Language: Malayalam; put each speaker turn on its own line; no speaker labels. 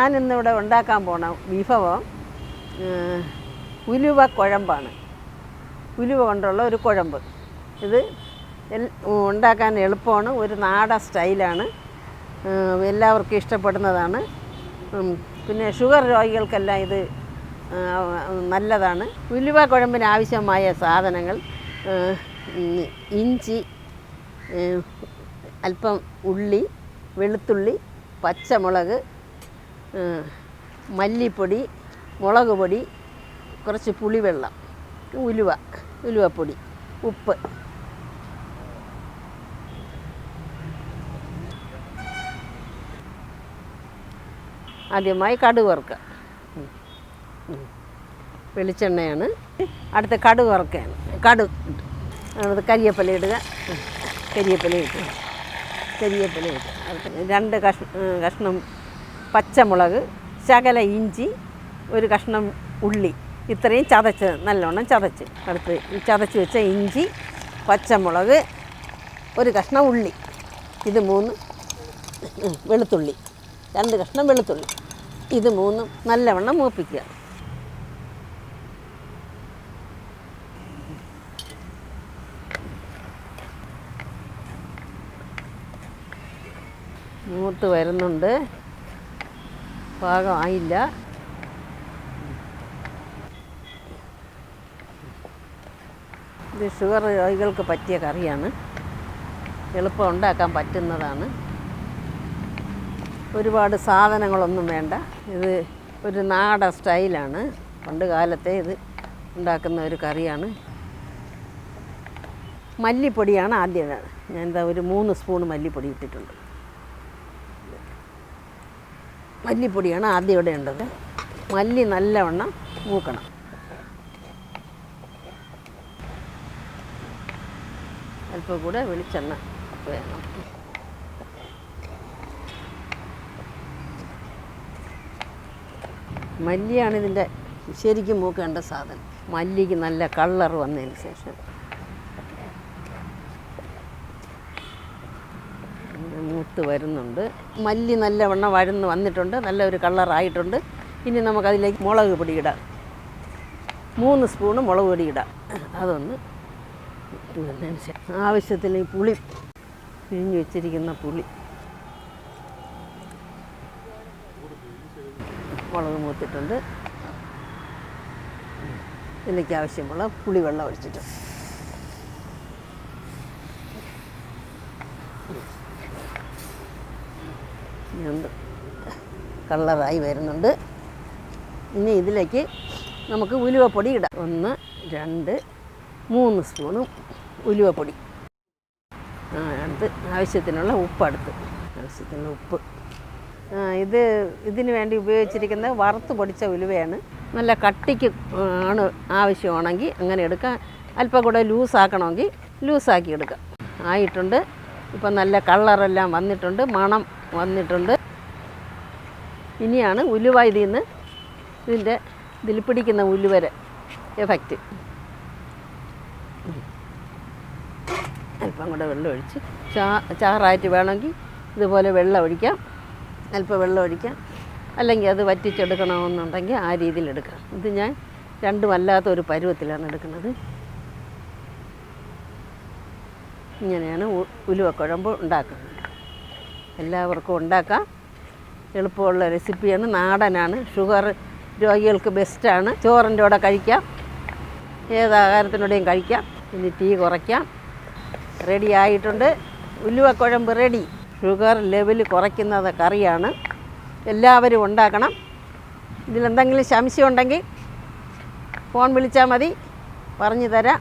ഞാനിന്നിവിടെ ഉണ്ടാക്കാൻ പോണ വിഭവം ഉലുവ കുഴമ്പാണ്. ഉലുവ കൊണ്ടുള്ള ഒരു കുഴമ്പ്. ഇത് ഉണ്ടാക്കാൻ എളുപ്പമാണ്, ഒരു നാടൻ സ്റ്റൈലാണ്, എല്ലാവർക്കും ഇഷ്ടപ്പെടുന്നതാണ്. പിന്നെ ഷുഗർ രോഗികൾക്കെല്ലാം ഇത് നല്ലതാണ്. ഉലുവ കുഴമ്പിന് ആവശ്യമായ സാധനങ്ങൾ: ഇഞ്ചി, അല്പം ഉള്ളി, വെളുത്തുള്ളി, പച്ചമുളക്, മല്ലിപ്പൊടി, മുളക് പൊടി, കുറച്ച് പുളിവെള്ളം, ഉലുവപ്പൊടി, ഉപ്പ്. ആദ്യമായി കടുക് വറുക്കുക. വെളിച്ചെണ്ണയാണ്. അടുത്ത കടുക് വറുക്കുകയാണ്. കടുക് അത് കരിയേപ്പില ഇടുക. കരിയേപ്പില ഇട്ട് 2 കഷ്ണം പച്ചമുളക്, ശകല ഇഞ്ചി, 1 കഷ്ണം ഉള്ളി, ഇത്രയും ചതച്ച് നല്ലോണം ചതച്ച്. അടുത്ത് ഈ ചതച്ച് വെച്ച ഇഞ്ചി, പച്ചമുളക്, 1 കഷ്ണം ഉള്ളി, ഇത് 3 വെളുത്തുള്ളി, 2 കഷ്ണം വെളുത്തുള്ളി, ഇത് 3 നല്ലവണ്ണം മൂപ്പിക്കുക. മൂത്ത് വരുന്നുണ്ട്, പാകമായില്ല. ഇത് ഷുഗർ രോഗികൾക്ക് പറ്റിയ കറിയാണ്, എളുപ്പം ഉണ്ടാക്കാൻ പറ്റുന്നതാണ്. ഒരുപാട് സാധനങ്ങളൊന്നും വേണ്ട. ഇത് ഒരു നാടൻ സ്റ്റൈലാണ്, പണ്ട് കാലത്തെ ഇത് ഉണ്ടാക്കുന്ന ഒരു കറിയാണ്. മല്ലിപ്പൊടിയാണ് ആദ്യം. ഞാൻ ഒരു 3 സ്പൂൺ മല്ലിപ്പൊടി ഇട്ടിട്ടുണ്ട്. മല്ലിപ്പൊടിയാണ് ആദ്യം ഇവിടെ ഉണ്ടത്. മല്ലി നല്ലവണ്ണം മൂക്കണം. അല്പം കൂടെ വെളിച്ചെണ്ണ വേണം. മല്ലിയാണ് ഇതിൻ്റെ ശരിക്കും മൂക്കേണ്ട സാധനം. മല്ലിക്ക് നല്ല കളർ വന്നതിന് ശേഷം മൂത്ത് വരുന്നുണ്ട്. മല്ലി നല്ലവണ്ണം വഴന്ന് വന്നിട്ടുണ്ട്, നല്ലൊരു കളറായിട്ടുണ്ട്. ഇനി നമുക്കതിലേക്ക് മുളക് പൊടി ഇടാം. 3 സ്പൂണ് മുളക് പൊടി ഇടാം. അതൊന്ന് വന്നതിന് ശേഷം ആവശ്യത്തിന് ഈ പുളി, പിഴിഞ്ഞ് വെച്ചിരിക്കുന്ന പുളി, മുളക് മൂത്തിട്ടുണ്ട്. ഇതിലേക്ക് ആവശ്യമുള്ള പുളിവെള്ളം ഒഴിച്ചിട്ട് കളറായി വരുന്നുണ്ട്. ഇനി ഇതിലേക്ക് നമുക്ക് ഉലുവപ്പൊടി ഇടാം. 1, 2, 3 സ്പൂണ് ഉലുവപ്പൊടി. അടുത്ത് ആവശ്യത്തിനുള്ള ഉപ്പ്. ആവശ്യത്തിനുള്ള ഉപ്പ്. ഇതിന് വേണ്ടി ഉപയോഗിച്ചിരിക്കുന്നത് വറുത്ത് പൊടിച്ച ഉലുവയാണ്. നല്ല കട്ടിക്ക് ആണ് ആവശ്യമാണെങ്കിൽ അങ്ങനെ എടുക്കാം. അല്പം കൂടെ ലൂസാക്കണമെങ്കിൽ ലൂസാക്കി എടുക്കാം. ആയിട്ടുണ്ട്. ഇപ്പം നല്ല കളറെല്ലാം വന്നിട്ടുണ്ട്, മണം വന്നിട്ടുണ്ട്. ഇനിയാണ് ഉലുവ ഇതിൽ പിടിക്കുന്ന ഉലുവര എഫക്റ്റ്. അല്പം കൂടെ വെള്ളം ഒഴിച്ച് ചാറായിട്ട് വേണമെങ്കിൽ ഇതുപോലെ വെള്ളം ഒഴിക്കാം, അല്പം വെള്ളം ഒഴിക്കാം. അല്ലെങ്കിൽ അത് വറ്റിച്ചെടുക്കണമെന്നുണ്ടെങ്കിൽ ആ രീതിയിൽ എടുക്കാം. ഇത് ഞാൻ രണ്ടുമല്ലാത്ത ഒരു പരുവത്തിലാണ് എടുക്കുന്നത്. ഇങ്ങനെയാണ് ഉലുവക്കുഴമ്പ് ഉണ്ടാക്കുന്നത്. എല്ലാവർക്കും ഉണ്ടാക്കാം. എളുപ്പമുള്ള റെസിപ്പിയാണ്, നാടനാണ്, ഷുഗർ രോഗികൾക്ക് ബെസ്റ്റാണ്. ചോറിൻ്റെ കൂടെ കഴിക്കാം, ഏതാഹാരത്തിനൂടെയും കഴിക്കാം. ഇനി തീ കുറയ്ക്കാം. റെഡി ആയിട്ടുണ്ട്. ഉലുവക്കുഴമ്പ് റെഡി. ഷുഗർ ലെവൽ കുറയ്ക്കുന്നത് കറിയാണ്. എല്ലാവരും ഉണ്ടാക്കണം. ഇതിലെന്തെങ്കിലും സംശയം ഉണ്ടെങ്കിൽ ഫോൺ വിളിച്ചാൽ മതി, പറഞ്ഞു തരാം.